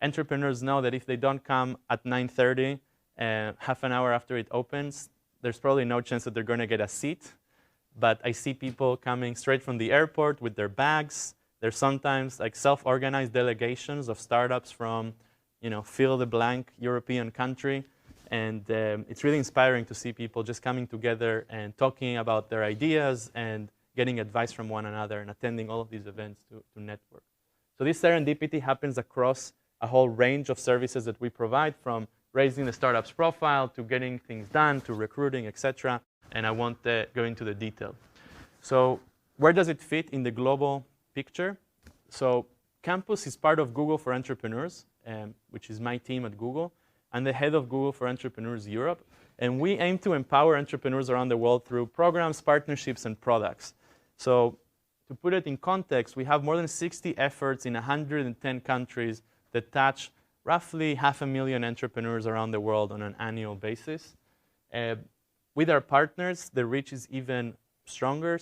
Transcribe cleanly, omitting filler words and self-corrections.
entrepreneurs know that if they don't come at 9:30, half an hour after it opens, there's probably no chance that they're going to get a seat. But I see people coming straight from the airport with their bags. There's sometimes like self-organized delegations of startups from, fill the blank European country. And it's really inspiring to see people just coming together and talking about their ideas and getting advice from one another and attending all of these events to network. So this serendipity happens across a whole range of services that we provide, from raising the startup's profile to getting things done to recruiting, et cetera. And I won't go into the detail. So where does it fit in the global picture? So Campus is part of Google for Entrepreneurs, which is my team at Google. I'm the head of Google for Entrepreneurs Europe. And we aim to empower entrepreneurs around the world through programs, partnerships, and products. So to put it in context, we have more than 60 efforts in 110 countries that touch roughly 500,000 entrepreneurs around the world on an annual basis. With our partners, the reach is even stronger.